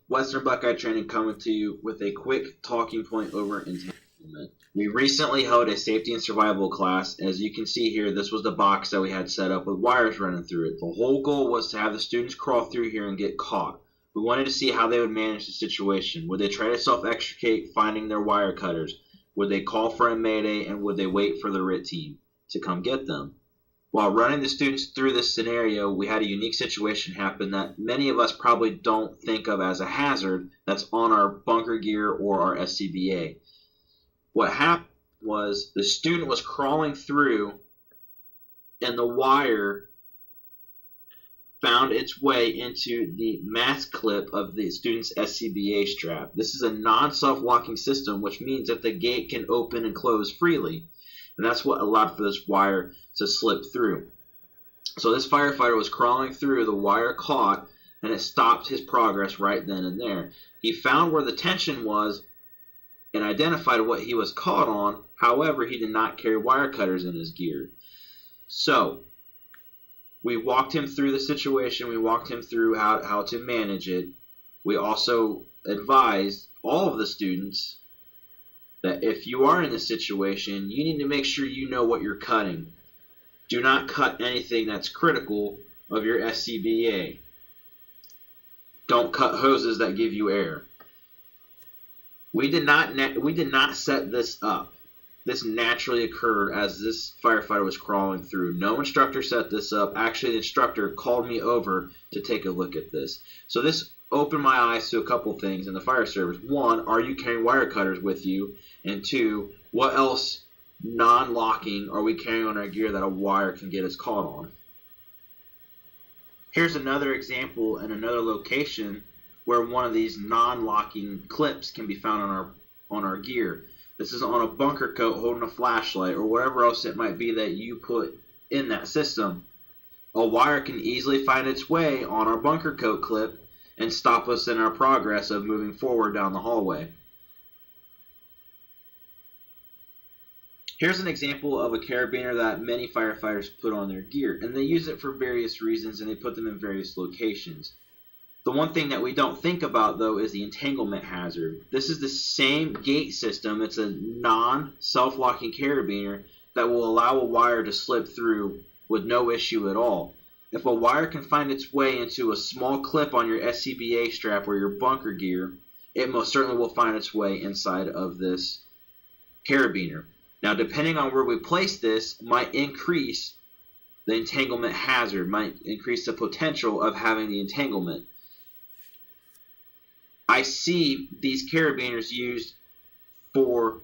Western Buckeye Training coming to you with a quick talking point over entanglement. We recently held a safety and survival class. As you can see here, this was the box that we had set up with wires running through it. The whole goal was to have the students crawl through here and get caught. We wanted to see how they would manage the situation. Would they try to self-extricate finding their wire cutters? Would they call for a mayday, and would they wait for the RIT team to come get them? While running the students through this scenario, we had a unique situation happen that many of us probably don't think of as a hazard that's on our bunker gear or our SCBA. What happened was the student was crawling through and the wire found its way into the mask clip of the student's SCBA strap. This is a non-self-locking system, which means that the gate can open and close freely. And that's what allowed for this wire to slip through. So this firefighter was crawling through, the wire caught, and it stopped his progress right then and there. He found where the tension was and identified what he was caught on. However, he did not carry wire cutters in his gear. So we walked him through the situation. We walked him through how to manage it. We also advised all of the students that if you are in this situation, you need to make sure you know what you're cutting. Do not cut anything that's critical of your SCBA. Don't cut hoses that give you air. We did not set this up. This naturally occurred as this firefighter was crawling through. No instructor set this up. Actually, the instructor called me over to take a look at this. So this opened my eyes to a couple things in the fire service. One, are you carrying wire cutters with you? And two, what else non-locking are we carrying on our gear that a wire can get us caught on? Here's another example in another location where one of these non-locking clips can be found on our gear. This is on a bunker coat holding a flashlight or whatever else it might be that you put in that system. A wire can easily find its way on our bunker coat clip and stop us in our progress of moving forward down the hallway. Here's an example of a carabiner that many firefighters put on their gear, and they use it for various reasons, and they put them in various locations. The one thing that we don't think about, though, is the entanglement hazard. This is the same gate system. It's a non-self-locking carabiner that will allow a wire to slip through with no issue at all. If a wire can find its way into a small clip on your SCBA strap or your bunker gear, it most certainly will find its way inside of this carabiner. Now, depending on where we place this, might increase the entanglement hazard, might increase the potential of having the entanglement. I see these carabiners used for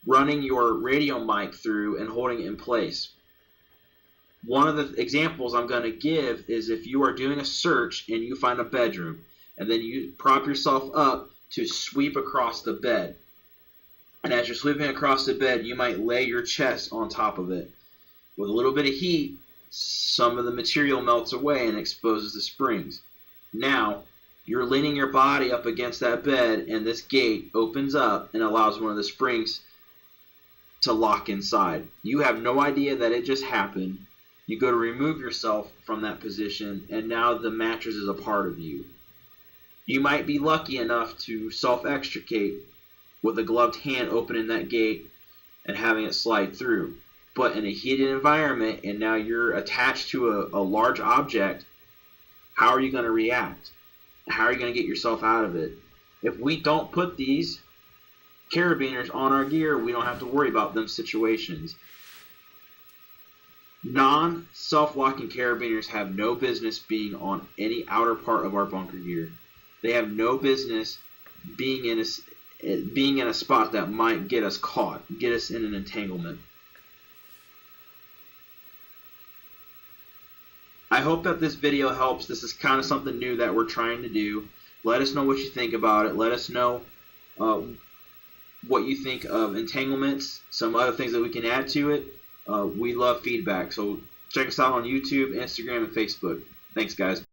running your radio mic through and holding it in place. One of the examples I'm going to give is if you are doing a search and you find a bedroom, and then you prop yourself up to sweep across the bed. And as you're sweeping across the bed, you might lay your chest on top of it. With a little bit of heat, some of the material melts away and exposes the springs. Now, you're leaning your body up against that bed, and this gate opens up and allows one of the springs to lock inside. You have no idea that it just happened. You go to remove yourself from that position, and now the mattress is a part of you. You might be lucky enough to self-extricate with a gloved hand opening that gate and having it slide through. But in a heated environment, and now you're attached to a large object, how are you going to react? How are you going to get yourself out of it? If we don't put these carabiners on our gear, we don't have to worry about them situations. Non-self-locking carabiners have no business being on any outer part of our bunker gear. They have no business being in a spot that might get us caught, get us in an entanglement. I hope that this video helps. This is kind of something new that we're trying to do. Let us know what you think about it. Let us know what you think of entanglements, some other things that we can add to it. We love feedback. So check us out on YouTube, Instagram, and Facebook. Thanks, guys.